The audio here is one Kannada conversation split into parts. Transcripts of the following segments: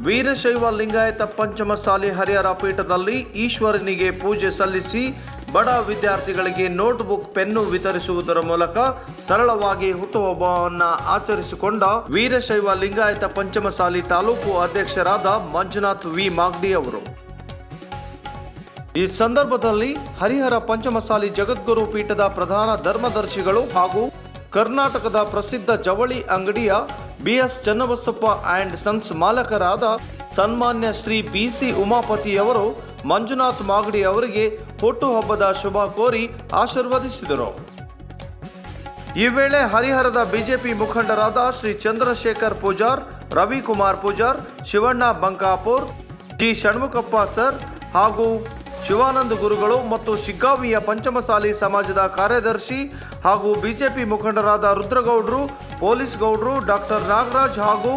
ವೀರಶೈವ ಲಿಂಗಾಯತ ಪಂಚಮಸಾಲಿ ಹರಿಹರ ಪೀಠದಲ್ಲಿ ಈಶ್ವರನಿಗೆ ಪೂಜೆ ಸಲ್ಲಿಸಿ ಬಡ ವಿದ್ಯಾರ್ಥಿಗಳಿಗೆ ನೋಟ್ಬುಕ್ ಪೆನ್ನು ವಿತರಿಸುವುದರ ಮೂಲಕ ಸರಳವಾಗಿ ಹುಟ್ಟುಹಬ್ಬವನ್ನು ಆಚರಿಸಿಕೊಂಡ ವೀರಶೈವ ಲಿಂಗಾಯತ ಪಂಚಮಸಾಲಿ ತಾಲೂಕು ಅಧ್ಯಕ್ಷರಾದ ಮಂಜುನಾಥ್ ವಿ ಮಾಗಡಿ ಅವರು. ಈ ಸಂದರ್ಭದಲ್ಲಿ ಹರಿಹರ ಪಂಚಮಸಾಲಿ ಜಗದ್ಗುರು ಪೀಠದ ಪ್ರಧಾನ ಧರ್ಮದರ್ಶಿಗಳು ಹಾಗೂ ಕರ್ನಾಟಕದ ಪ್ರಸಿದ್ಧ ಜವಳಿ ಅಂಗಡಿಯ BS ಚನ್ನಬಸಪ್ಪ ಆ್ಯಂಡ್ ಸನ್ಸ್ ಮಾಲಕರಾದ ಸನ್ಮಾನ್ಯ ಶ್ರೀ BC ಉಮಾಪತಿಯವರು ಮಂಜುನಾಥ್ ಮಾಗಡಿ ಅವರಿಗೆ ಹುಟ್ಟುಹಬ್ಬದ ಶುಭ ಕೋರಿ ಆಶೀರ್ವದಿಸಿದರು. ಈ ವೇಳೆ ಹರಿಹರದ ಬಿಜೆಪಿ ಮುಖಂಡರಾದ ಶ್ರೀ ಚಂದ್ರಶೇಖರ್ ಪೂಜಾರ್, ರವಿಕುಮಾರ್ ಪೂಜಾರ್, ಶಿವಣ್ಣ ಬಂಕಾಪುರ್, ಜಿ ಷಣ್ಮುಖಪ್ಪ ಸರ್ ಹಾಗೂ ಶಿವಾನಂದ ಗುರುಗಳು ಮತ್ತು ಶಿಗ್ಗಾವಿಯ ಪಂಚಮಸಾಲಿ ಸಮಾಜದ ಕಾರ್ಯದರ್ಶಿ ಹಾಗೂ ಬಿಜೆಪಿ ಮುಖಂಡರಾದ ರುದ್ರಗೌಡರು, ಪೊಲೀಸ್ ಗೌಡರು, ಡಾಕ್ಟರ್ ನಾಗರಾಜ್ ಹಾಗೂ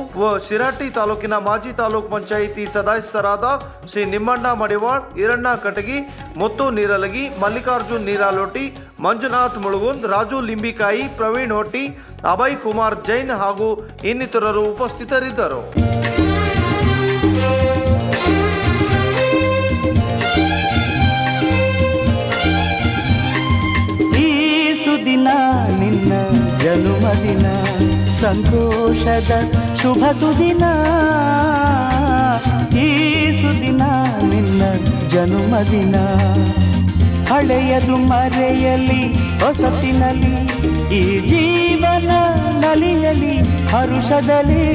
ಶಿರಾಟಿ ತಾಲೂಕಿನ ಮಾಜಿ ತಾಲೂಕ್ ಪಂಚಾಯಿತಿ ಸದಸ್ಯರಾದ ಶ್ರೀ ನಿಮ್ಮಣ್ಣ ಮಡಿವಾಳ್, ಈರಣ್ಣ ಕಟಗಿ, ಮುತ್ತು ನೀರಲಗಿ, ಮಲ್ಲಿಕಾರ್ಜುನ್ ನೀರಾಲೋಟಿ, ಮಂಜುನಾಥ್ ಮುಳುಗುಂದ್, ರಾಜು ಲಿಂಬಿಕಾಯಿ, ಪ್ರವೀಣ್ ಹೊಟ್ಟಿ, ಅಭಯ್ ಕುಮಾರ್ ಜೈನ್ ಹಾಗೂ ಇನ್ನಿತರರು ಉಪಸ್ಥಿತರಿದ್ದರು. ದಿನ ನಿನ್ನ ಜನ್ಮದಿನ, ಸಂತೋಷದ ಶುಭ ಸುದಿನ. ಈ ಸುದಿನ ನಿನ್ನ ಜನ್ಮದಿನ, ಹಳೆಯದು ಮರೆಯಲಿ ಹೊಸತಿನಲ್ಲಿ, ಈ ಜೀವನ ನಲಿಯಲಿ ಹರುಷದಲ್ಲಿ.